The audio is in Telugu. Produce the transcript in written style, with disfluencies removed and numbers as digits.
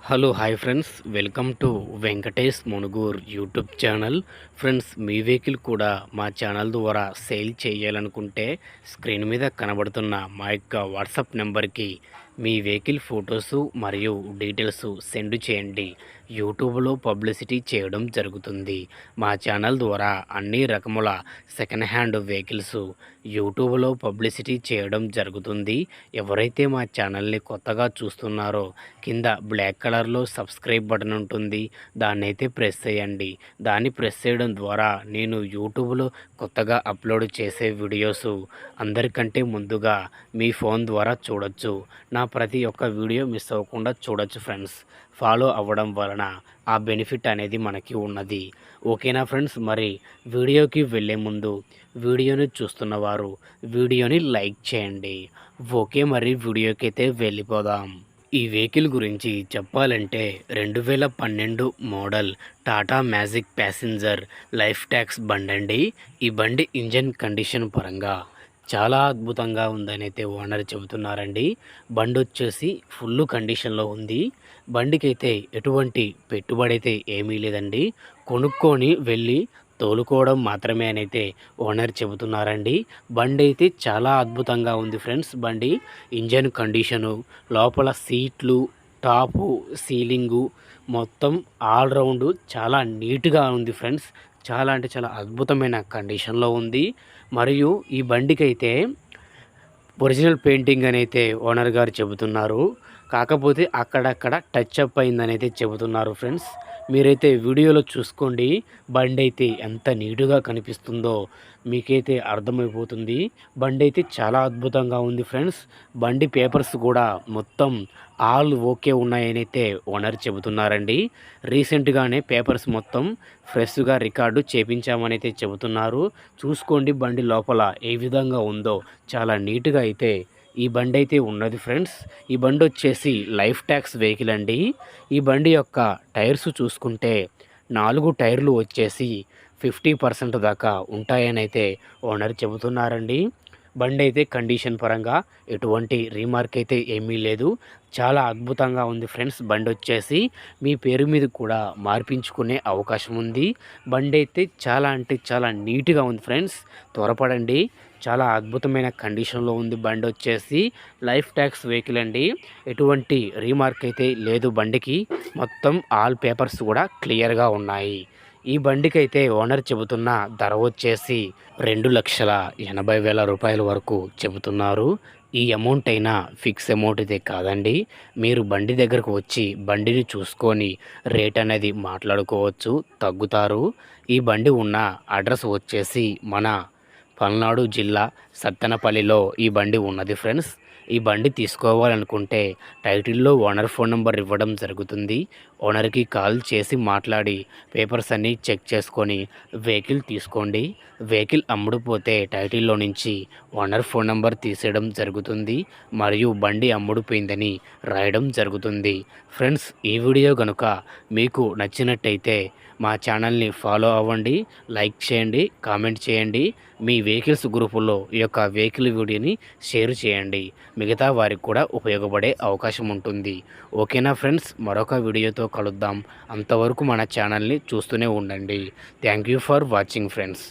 Hello hi friends, welcome to Venkatesh Munugur YouTube channel. Friends, మీ వెహికల్ కూడా మా ఛానల్ ద్వారా సేల్ చేయాలనుకుంటే స్క్రీన్ మీద కనబడుతున్న మా యొక్క వాట్సాప్ నెంబర్కి మీ వెహికల్ ఫొటోసు మరియు డీటెయిల్స్ సెండ్ చేయండి. యూట్యూబ్లో పబ్లిసిటీ చేయడం జరుగుతుంది. మా ఛానల్ ద్వారా అన్ని రకముల సెకండ్ హ్యాండ్ వెహికల్స్ యూట్యూబ్లో పబ్లిసిటీ చేయడం జరుగుతుంది. ఎవరైతే మా ఛానల్ని కొత్తగా చూస్తున్నారో కింద బ్లాక్ కలర్లో సబ్స్క్రైబ్ బటన్ ఉంటుంది, దాన్ని అయితే ప్రెస్ చేయండి. దాన్ని ప్రెస్ చేయడం ద్వారా నేను యూట్యూబ్లో కొత్తగా అప్లోడ్ చేసే వీడియోస్ అందరికంటే ముందుగా మీ ఫోన్ ద్వారా చూడొచ్చు. నా ప్రతి ఒక్క వీడియో మిస్ అవ్వకుండా చూడొచ్చు ఫ్రెండ్స్. ఫాలో అవ్వడం వలన ఆ బెనిఫిట్ అనేది మనకి ఉన్నది. ఓకేనా ఫ్రెండ్స్, మరి వీడియోకి వెళ్ళే ముందు వీడియోని చూస్తున్నవారు వీడియోని లైక్ చేయండి. ఓకే, మరి వీడియోకి అయితే వెళ్ళిపోదాం. ఈ వెహికల్ గురించి చెప్పాలంటే 2012 model Tata magic passenger life tax బండి అండి. ఈ బండి ఇంజన్ కండిషన్ పరంగా చాలా అద్భుతంగా ఉందని అయితే ఓనర్ చెబుతున్నారండి. బండి వచ్చేసి ఫుల్ కండిషన్లో ఉంది. బండికి అయితే ఎటువంటి పెట్టుబడి అయితే ఏమీ లేదండి. కొనుక్కొని వెళ్ళి తోలుకోవడం మాత్రమే అని అయితే ఓనర్ చెబుతున్నారండి. బండి అయితే చాలా అద్భుతంగా ఉంది ఫ్రెండ్స్. బండి ఇంజన్ కండిషను, లోపల సీట్లు, టాపు, సీలింగు మొత్తం ఆల్రౌండ్ చాలా నీట్గా ఉంది ఫ్రెండ్స్. చాలా అంటే చాలా అద్భుతమైన కండిషన్లో ఉంది. మరియు ఈ బండికి అయితే ఒరిజినల్ పెయింటింగ్ అని అయితే ఓనర్ గారు చెబుతున్నారు. కాకపోతే అక్కడక్కడ టచ్ అప్ అయిందని అయితే చెబుతున్నారు ఫ్రెండ్స్. మీరైతే వీడియోలో చూసుకోండి, బండి అయితే ఎంత నీటుగా కనిపిస్తుందో మీకైతే అర్థమైపోతుంది. బండి అయితే చాలా అద్భుతంగా ఉంది ఫ్రెండ్స్. బండి పేపర్స్ కూడా మొత్తం ఆల్ ఓకే ఉన్నాయని అయితే ఓనర్ చెబుతున్నారండి. రీసెంట్గానే పేపర్స్ మొత్తం ఫ్రెష్గా రికార్డు చేపించామని అయితే చెబుతున్నారు. చూసుకోండి బండి లోపల ఏ విధంగా ఉందో, చాలా నీట్గా అయితే ఈ బండి అయితే ఉన్నది ఫ్రెండ్స్. ఈ బండి వచ్చేసి లైఫ్ ట్యాక్స్ వెహికల్ అండి. ఈ బండి యొక్క టైర్స్ చూసుకుంటే 4 టైర్లు వచ్చేసి 50% దాకా ఉంటాయని అయితే ఓనర్ చెబుతున్నారండి. బండి అయితే కండిషన్ పరంగా ఎటువంటి రీమార్క్ అయితే ఏమీ లేదు. చాలా అద్భుతంగా ఉంది ఫ్రెండ్స్. బండి వచ్చేసి మీ పేరు మీద కూడా మార్పించుకునే అవకాశం ఉంది. బండి అయితే చాలా అంటే చాలా నీట్గా ఉంది ఫ్రెండ్స్. త్వరపడండి, చాలా అద్భుతమైన కండిషన్లో ఉంది. బండి వచ్చేసి లైఫ్ ట్యాక్స్ వెహికల్ అండి. ఎటువంటి రీమార్క్ అయితే లేదు బండికి. మొత్తం ఆల్ పేపర్స్ కూడా క్లియర్గా ఉన్నాయి. ఈ బండికి అయితే ఓనర్ చెబుతున్న ధర వచ్చేసి 2,80,000 రూపాయల వరకు చెబుతున్నారు. ఈ అమౌంట్ అయినా ఫిక్స్ అమౌంట్ అయితే కాదండి. మీరు బండి దగ్గరకు వచ్చి బండిని చూసుకొని రేట్ అనేది మాట్లాడుకోవచ్చు, తగ్గుతారు. ఈ బండి ఉన్న అడ్రస్ వచ్చేసి మన పల్నాడు జిల్లా సత్తెనపల్లిలో ఈ బండి ఉన్నది ఫ్రెండ్స్. ఈ బండి తీసుకోవాలనుకుంటే టైటిల్లో ఓనర్ ఫోన్ నెంబర్ ఇవ్వడం జరుగుతుంది. ఓనర్కి కాల్ చేసి మాట్లాడి పేపర్స్ అన్నీ చెక్ చేసుకొని వెహికల్ తీసుకోండి. వెహికల్ అమ్ముడుపోతే టైటిల్లో నుంచి ఓనర్ ఫోన్ నెంబర్ తీసేయడం జరుగుతుంది మరియు బండి అమ్ముడుపోయిందని రాయడం జరుగుతుంది. ఫ్రెండ్స్, ఈ వీడియో కనుక మీకు నచ్చినట్టయితే మా ఛానల్ని ఫాలో అవ్వండి, లైక్ చేయండి, కామెంట్ చేయండి. మీ వెహికల్స్ గ్రూపుల్లో ఈ యొక్క వెహికల్ వీడియోని షేర్ చేయండి. మిగతా వారికి కూడా ఉపయోగపడే అవకాశం ఉంటుంది. ఓకేనా ఫ్రెండ్స్, మరొక వీడియోతో కలుద్దాం. అంతవరకు మన ఛానల్ని చూస్తూనే ఉండండి. Thank you for watching friends.